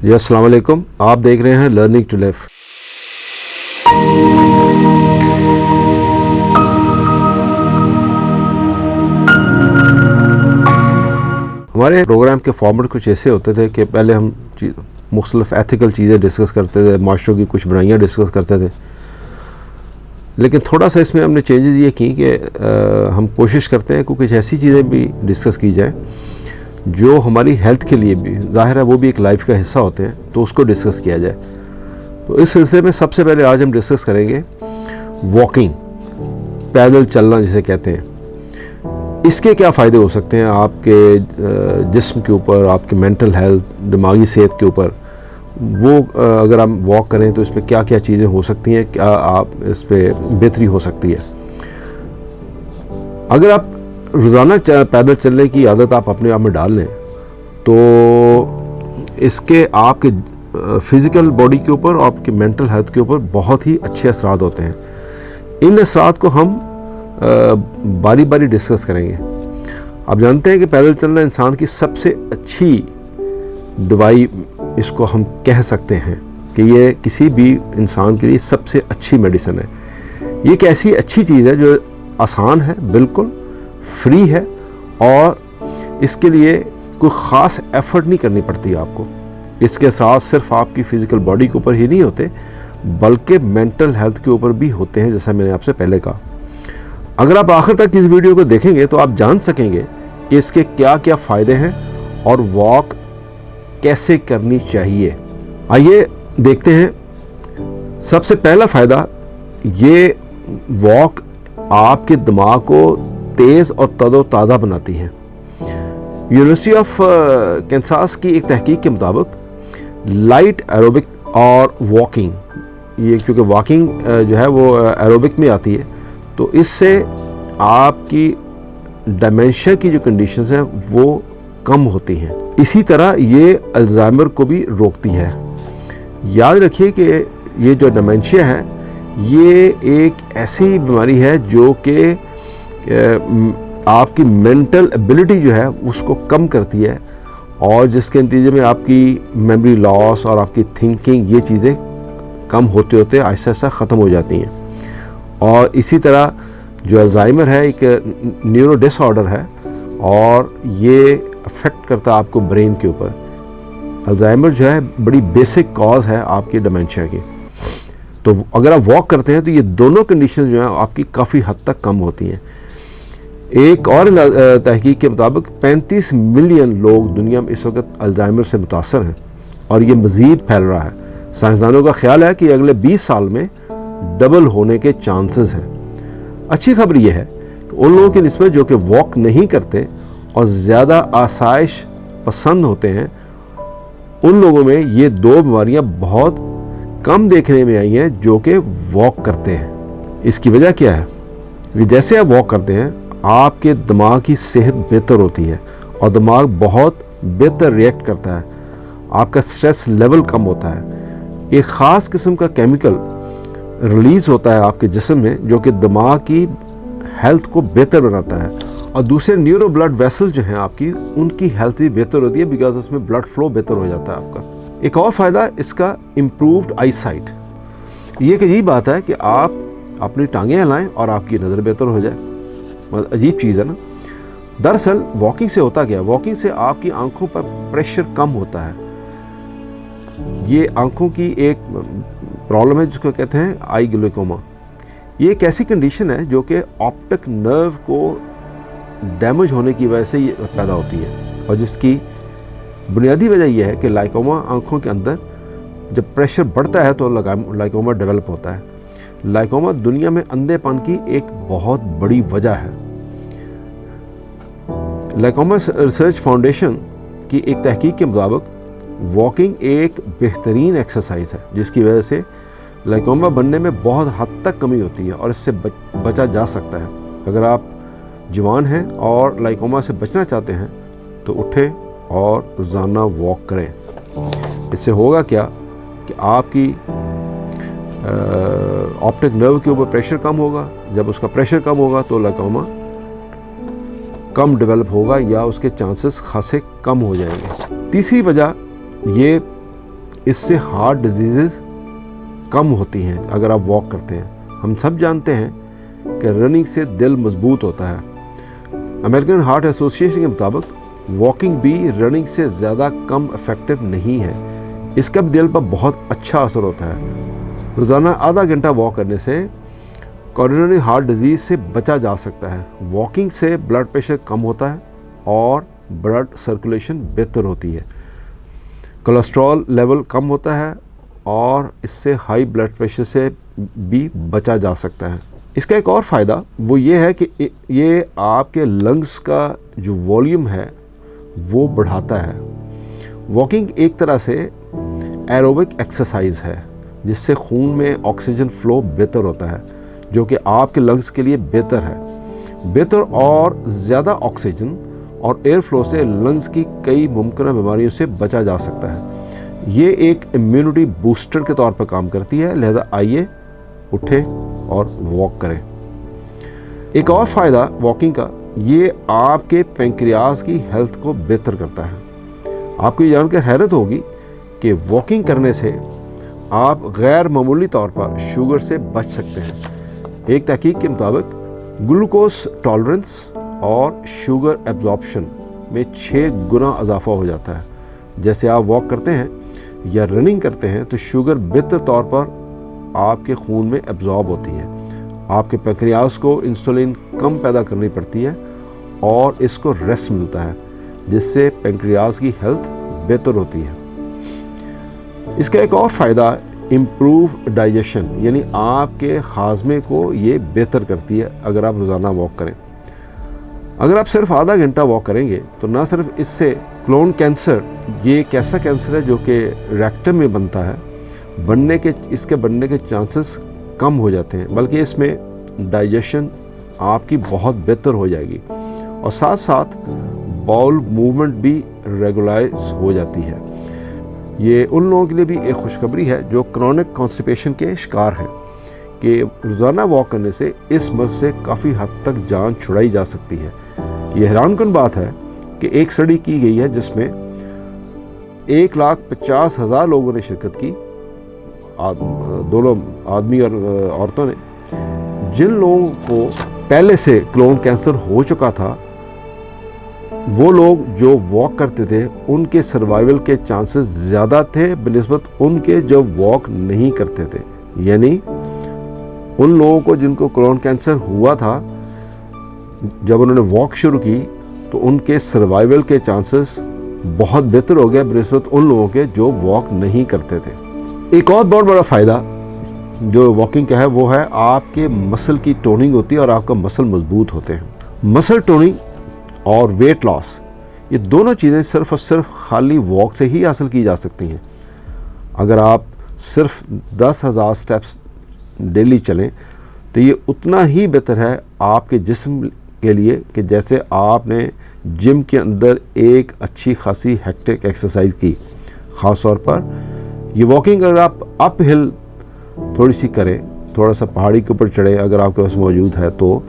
जी अस्सलाम वालेकुम। आप देख रहे हैं लर्निंग टू लिव। हमारे प्रोग्राम के फॉर्मेट कुछ ऐसे होते थे कि पहले हम मुख्तलिफ एथिकल चीज़ें डिस्कस करते थे, माशरों की कुछ बुराइयाँ डिस्कस करते थे, लेकिन थोड़ा सा इसमें हमने चेंजेस ये की कि हम कोशिश करते हैं कि कुछ ऐसी चीज़ें भी डिस्कस की जाएँ जो हमारी हेल्थ के लिए भी, ज़ाहिर है वो भी एक लाइफ का हिस्सा होते हैं, तो उसको डिस्कस किया जाए। तो इस सिलसिले में सबसे पहले आज हम डिस्कस करेंगे वॉकिंग, पैदल चलना जिसे कहते हैं। इसके क्या फ़ायदे हो सकते हैं आपके जिस्म के ऊपर, आपके मेंटल हेल्थ, दिमागी सेहत के ऊपर। वो अगर हम वॉक करें तो इसमें क्या क्या चीज़ें हो सकती हैं, क्या आप इस पर बेहतरी हो सकती है। अगर आप रोज़ाना पैदल चलने की आदत आप अपने आप में डाल लें तो इसके आपके फ़िज़िकल बॉडी के ऊपर और आपके मेंटल हेल्थ के ऊपर बहुत ही अच्छे असरात होते हैं। इन असरात को हम बारी बारी डिस्कस करेंगे। आप जानते हैं कि पैदल चलना इंसान की सबसे अच्छी दवाई, इसको हम कह सकते हैं कि ये किसी भी इंसान के लिए सबसे अच्छी मेडिसिन है। ये एक ऐसी अच्छी चीज़ है जो आसान है, बिल्कुल फ्री है, और इसके लिए कोई ख़ास एफ़र्ट नहीं करनी पड़ती आपको। इसके साथ सिर्फ आपकी फ़िज़िकल बॉडी के ऊपर ही नहीं होते, बल्कि मेंटल हेल्थ के ऊपर भी होते हैं, जैसा मैंने आपसे पहले कहा। अगर आप आखिर तक इस वीडियो को देखेंगे तो आप जान सकेंगे कि इसके क्या क्या फ़ायदे हैं और वॉक कैसे करनी चाहिए। आइए देखते हैं। सबसे पहला फ़ायदा, ये वॉक आपके दिमाग को तेज़ और तरोताज़ा बनाती है। यूनिवर्सिटी ऑफ कैंसास की एक तहकीक के मुताबिक लाइट एरोबिक और वॉकिंग, ये क्योंकि वॉकिंग जो है वो एरोबिक में आती है, तो इससे आपकी डिमेंशिया की जो कंडीशंस हैं वो कम होती हैं। इसी तरह ये अल्जाइमर को भी रोकती है। याद रखिए कि ये जो डिमेंशिया है ये एक ऐसी बीमारी है जो कि आपकी मेंटल एबिलिटी जो है उसको कम करती है, और जिसके नतीजे में आपकी मेमोरी लॉस और आपकी थिंकिंग, ये चीज़ें कम होते होते आहिस्ता आहिस्ता ख़त्म हो जाती हैं। और इसी तरह जो अल्जाइमर है एक न्यूरो डिसऑर्डर है, और ये अफेक्ट करता है आपको ब्रेन के ऊपर। अल्जाइमर जो है बड़ी बेसिक कॉज है आपकी डिमेंशिया की। तो अगर आप वॉक करते हैं तो ये दोनों कंडीशन जो हैं आपकी काफ़ी हद तक कम होती हैं। एक और तहकीक के मुताबिक 35 मिलियन लोग दुनिया में इस वक्त अल्जाइमर से मुतासर हैं, और ये मज़ीद फैल रहा है। साइंसदानों का ख्याल है कि अगले 20 साल में डबल होने के चांसेस हैं। अच्छी खबर यह है कि उन लोगों की निस्बत जो कि वॉक नहीं करते और ज़्यादा आसाइश पसंद होते हैं, उन लोगों में ये दो बीमारियां बहुत कम देखने में आई हैं जो कि वॉक करते हैं। इसकी वजह क्या है? जैसे आप वॉक करते हैं आपके दिमाग की सेहत बेहतर होती है, और दिमाग बहुत बेहतर रिएक्ट करता है, आपका स्ट्रेस लेवल कम होता है। एक ख़ास किस्म का केमिकल रिलीज़ होता है आपके जिस्म में जो कि दिमाग की हेल्थ को बेहतर बनाता है, और दूसरे न्यूरो ब्लड वेसल जो हैं आपकी, उनकी हेल्थ भी बेहतर होती है, बिकॉज उसमें ब्लड फ्लो बेहतर हो जाता है आपका। एक और फ़ायदा इसका इम्प्रूव्ड आई साइट। ये एक अजीब बात है कि आप अपनी टांगें हिलाएं और आपकी नज़र बेहतर हो जाए। अजीब चीज़ है ना। दरअसल वॉकिंग से होता क्या है? वॉकिंग से आपकी आंखों पर प्रेशर कम होता है। ये आंखों की एक प्रॉब्लम है जिसको कहते हैं आई ग्लूकोमा। ये एक ऐसी कंडीशन है जो कि ऑप्टिक नर्व को डैमेज होने की वजह से ये पैदा होती है, और जिसकी बुनियादी वजह यह है कि लाइकोमा आंखों के अंदर जब प्रेशर बढ़ता है तो लाइकोमा डेवलप होता है। लाइकोमा दुनिया में अंधेपन की एक बहुत बड़ी वजह है। लाइकोमा रिसर्च फाउंडेशन की एक तहकीक के मुताबिक वॉकिंग एक बेहतरीन एक्सरसाइज है जिसकी वजह से लाइकोमा बनने में बहुत हद तक कमी होती है, और इससे बचा जा सकता है। अगर आप जवान हैं और लाइकोमा से बचना चाहते हैं तो उठें और रोज़ाना वॉक करें। इससे होगा क्या कि आपकी ऑप्टिक नर्व के ऊपर प्रेशर कम होगा। जब उसका प्रेशर कम होगा तो लाइकोमा कम डेवलप होगा या उसके चांसेस खासे कम हो जाएंगे। तीसरी वजह ये इससे हार्ट डिजीज़ कम होती हैं अगर आप वॉक करते हैं। हम सब जानते हैं कि रनिंग से दिल मजबूत होता है। अमेरिकन हार्ट एसोसिएशन के मुताबिक वॉकिंग भी रनिंग से ज़्यादा कम इफ़ेक्टिव नहीं है। इसका भी दिल पर बहुत अच्छा असर होता है। रोज़ाना आधा घंटा वॉक करने से कोरोनरी हार्ट डिजीज़ से बचा जा सकता है। वॉकिंग से ब्लड प्रेशर कम होता है और ब्लड सर्कुलेशन बेहतर होती है। कोलेस्ट्रॉल लेवल कम होता है और इससे हाई ब्लड प्रेशर से भी बचा जा सकता है। इसका एक और फ़ायदा वो ये है कि ये आपके लंग्स का जो वॉल्यूम है वो बढ़ाता है। वॉकिंग एक तरह से एरोबिक एक्सरसाइज है जिससे खून में ऑक्सीजन फ्लो बेहतर होता है, जो कि आपके लंग्स के लिए बेहतर है। बेहतर और ज़्यादा ऑक्सीजन और एयर फ्लो से लंग्स की कई मुमकिन बीमारियों से बचा जा सकता है। ये एक इम्यूनिटी बूस्टर के तौर पर काम करती है। लिहाजा आइए उठें और वॉक करें। एक और फ़ायदा वॉकिंग का, ये आपके पेंक्रियाज की हेल्थ को बेहतर करता है। आपको ये जानकर हैरत होगी कि वॉकिंग करने से आप गैर मामूली तौर पर शुगर से बच सकते हैं। एक तहकीक के मुताबिक ग्लूकोज टॉलरेंस और शुगर एब्जॉर्प्शन में 6 गुना इजाफा हो जाता है। जैसे आप वॉक करते हैं या रनिंग करते हैं तो शुगर बेहतर तौर पर आपके खून में एब्जॉर्ब होती है। आपके पेंक्रियाज को इंसुलिन कम पैदा करनी पड़ती है और इसको रेस्ट मिलता है, जिससे पेंक्रियाज की हेल्थ बेहतर होती है। इसका एक और फ़ायदा इम्प्रूव डाइजेशन, यानी आपके हाजमे को ये बेहतर करती है अगर आप रोज़ाना वॉक करें। अगर आप सिर्फ आधा घंटा वॉक करेंगे तो ना सिर्फ इससे कोलन कैंसर, ये एक ऐसा कैंसर है जो कि रेक्टम में बनता है, इसके बनने के चांसेस कम हो जाते हैं, बल्कि इसमें डाइजेशन आपकी बहुत बेहतर हो जाएगी और साथ साथ बाउल मूवमेंट भी रेगुलाइज हो जाती है। ये उन लोगों के लिए भी एक खुशखबरी है जो क्रॉनिक कॉन्स्टिपेशन के शिकार हैं कि रोज़ाना वॉक करने से इस मर्ज से काफ़ी हद तक जान छुड़ाई जा सकती है। ये हैरानकुन बात है कि एक स्टडी की गई है जिसमें 1,50,000 लोगों ने शिरकत की, दोनों आदमी और औरतों ने। जिन लोगों को पहले से कोलन कैंसर हो चुका था, वो लोग जो वॉक करते थे उनके सर्वाइवल के चांसेस ज़्यादा थे बनिस्बत उनके जो वॉक नहीं करते थे। यानी उन लोगों को जिनको कोलन कैंसर हुआ था, जब उन्होंने वॉक शुरू की तो उनके सर्वाइवल के चांसेस बहुत बेहतर हो गए बनिस्बत उन लोगों के जो वॉक नहीं करते थे। एक और बहुत बड़ा फ़ायदा जो वॉकिंग का है वो है आपके मसल की टोनिंग होती है और आपका मसल मजबूत होते हैं। मसल टोनिंग और वेट लॉस, ये दोनों चीज़ें सिर्फ और सिर्फ खाली वॉक से ही हासिल की जा सकती हैं। अगर आप सिर्फ 10,000 स्टेप्स डेली चलें तो ये उतना ही बेहतर है आपके जिस्म के लिए कि जैसे आपने जिम के अंदर एक अच्छी खासी हेक्टिक एक्सरसाइज की। ख़ास तौर पर ये वॉकिंग अगर आप अप हिल थोड़ी सी करें, थोड़ा सा पहाड़ी के ऊपर चढ़ें अगर आपके पास मौजूद है तो,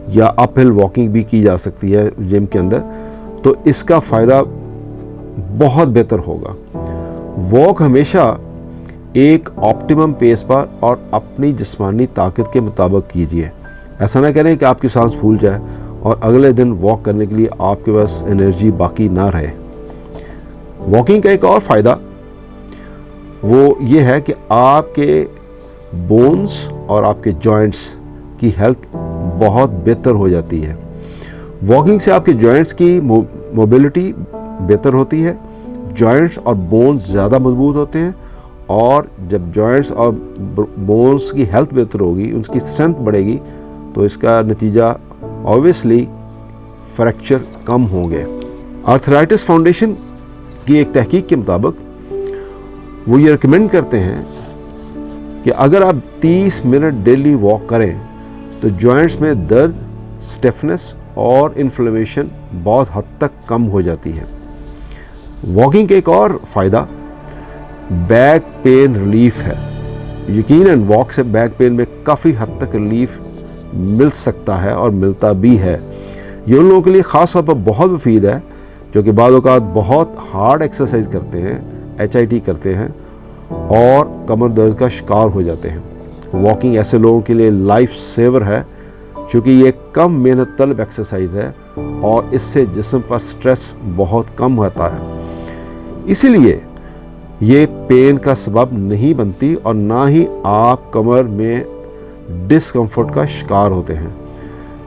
या अप हिल वॉकिंग भी की जा सकती है जिम के अंदर, तो इसका फ़ायदा बहुत बेहतर होगा। वॉक हमेशा एक ऑप्टिमम पेस पर और अपनी जिस्मानी ताकत के मुताबिक कीजिए। ऐसा ना करें कि आपकी सांस फूल जाए और अगले दिन वॉक करने के लिए आपके पास एनर्जी बाकी ना रहे। वॉकिंग का एक और फ़ायदा वो ये है कि आपके बोन्स और आपके जॉइंट्स की हेल्थ बहुत बेहतर हो जाती है। वॉकिंग से आपके जॉइंट्स की मोबिलिटी बेहतर होती है, जॉइंट्स और बोन्स ज़्यादा मजबूत होते हैं और जब जॉइंट्स और बोन्स की हेल्थ बेहतर होगी, उसकी स्ट्रेंथ बढ़ेगी, तो इसका नतीजा ऑब्वियसली फ्रैक्चर कम होंगे। आर्थराइटिस फाउंडेशन की एक तहकीक के मुताबिक वो ये रिकमेंड करते हैं कि अगर आप 30 मिनट डेली वॉक करें तो जॉइंट्स में दर्द, स्टिफनेस और इन्फ्लेमेशन बहुत हद तक कम हो जाती है। वॉकिंग के एक और फ़ायदा बैक पेन रिलीफ है। यकीनन वॉक से बैक पेन में काफ़ी हद तक रिलीफ मिल सकता है और मिलता भी है। ये उन लोगों के लिए ख़ास तौर पर बहुत मुफीद है जो कि बाद औक़ात बहुत हार्ड एक्सरसाइज करते हैं, HIIT करते हैं और कमर दर्द का शिकार हो जाते हैं। वॉकिंग ऐसे लोगों के लिए लाइफ सेवर है, क्योंकि ये कम मेहनत तलब एक्सरसाइज है और इससे जिस्म पर स्ट्रेस बहुत कम होता है। इसीलिए ये पेन का सबब नहीं बनती और ना ही आप कमर में डिस्कम्फर्ट का शिकार होते हैं,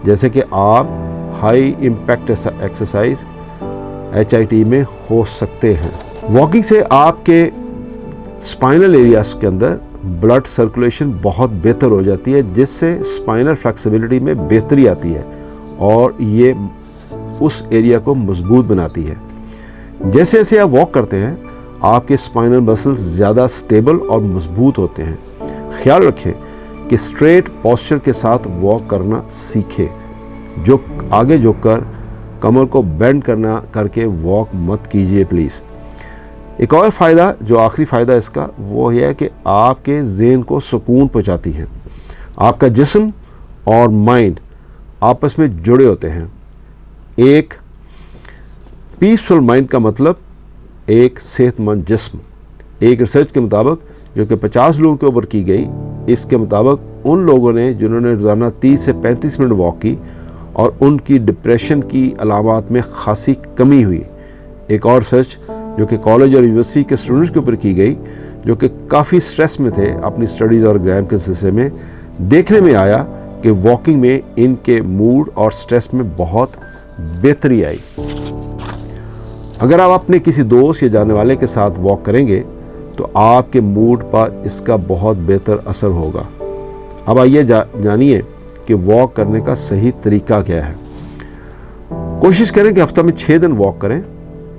जैसे कि आप हाई इम्पैक्ट एक्सरसाइज HIIT में हो सकते हैं। वॉकिंग से आपके स्पाइनल एरियाज के अंदर ब्लड सर्कुलेशन बहुत बेहतर हो जाती है, जिससे स्पाइनल फ्लेक्सिबिलिटी में बेहतरी आती है और ये उस एरिया को मजबूत बनाती है। जैसे जैसे आप वॉक करते हैं आपके स्पाइनल मसल्स ज़्यादा स्टेबल और मजबूत होते हैं। ख्याल रखें कि स्ट्रेट पोस्चर के साथ वॉक करना सीखें, जो आगे झुककर कमर को बेंड करके वॉक मत कीजिए प्लीज़। एक और फ़ायदा, जो आखिरी फ़ायदा इसका, वो यह है कि आपके ज़हन को सुकून पहुंचाती है। आपका जिस्म और माइंड आपस में जुड़े होते हैं। एक पीसफुल माइंड का मतलब एक सेहतमंद जिस्म। एक रिसर्च के मुताबिक, जो कि 50 लोगों के ऊपर की गई, इसके मुताबिक उन लोगों ने जिन्होंने रोज़ाना 30 से 35 मिनट वॉक की और उनकी डिप्रेशन की अलामात में खासी कमी हुई। एक और रिसर्च जो कि कॉलेज और यूनिवर्सिटी के स्टूडेंट्स के ऊपर की गई, जो कि काफ़ी स्ट्रेस में थे अपनी स्टडीज़ और एग्ज़ाम के सिलसिले में, देखने में आया कि वॉकिंग में इनके मूड और स्ट्रेस में बहुत बेहतरी आई। अगर आप अपने किसी दोस्त या जाने वाले के साथ वॉक करेंगे तो आपके मूड पर इसका बहुत बेहतर असर होगा। अब आइए जानिए कि वॉक करने का सही तरीका क्या है। कोशिश करें कि हफ्ता में 6 दिन वॉक करें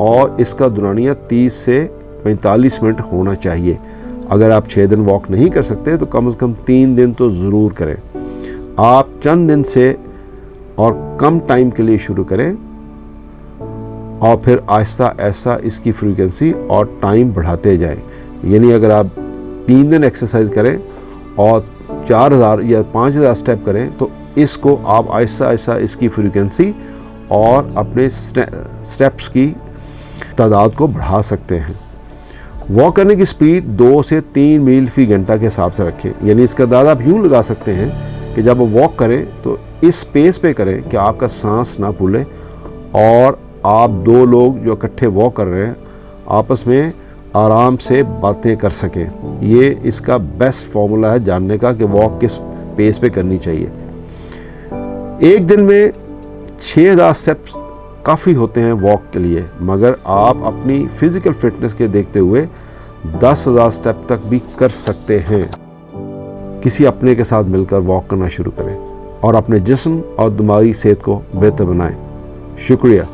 और इसका दुरानिया 30 से 45 मिनट होना चाहिए। अगर आप 6 दिन वॉक नहीं कर सकते तो कम से कम 3 दिन तो ज़रूर करें। आप चंद दिन से और कम टाइम के लिए शुरू करें और फिर आहिस्ता आहिस्ता इसकी फ्रीक्वेंसी और टाइम बढ़ाते जाएं। यानी अगर आप 3 दिन एक्सरसाइज करें और 4000 या 5000 स्टेप करें तो इसको आप आहिस्ता आहिस्ता इसकी फ्रीक्वेंसी और अपने स्टेप्स की तादाद को बढ़ा सकते हैं। वॉक करने की स्पीड 2 से 3 मील फी घंटा के हिसाब से रखें। यानी इसका अंदाज़ा आप यूँ लगा सकते हैं कि जब आप वॉक करें तो इस पेस पे करें कि आपका सांस ना फूले और आप 2 लोग जो इकट्ठे वॉक कर रहे हैं आपस में आराम से बातें कर सकें। ये इसका बेस्ट फार्मूला है जानने का कि वॉक किस पेस पे करनी चाहिए। एक दिन में 6000 स्टेप्स काफ़ी होते हैं वॉक के लिए, मगर आप अपनी फिज़िकल फिटनेस के देखते हुए 10,000 स्टेप तक भी कर सकते हैं। किसी अपने के साथ मिलकर वॉक करना शुरू करें और अपने जिस्म और दिमागी सेहत को बेहतर बनाएं। शुक्रिया।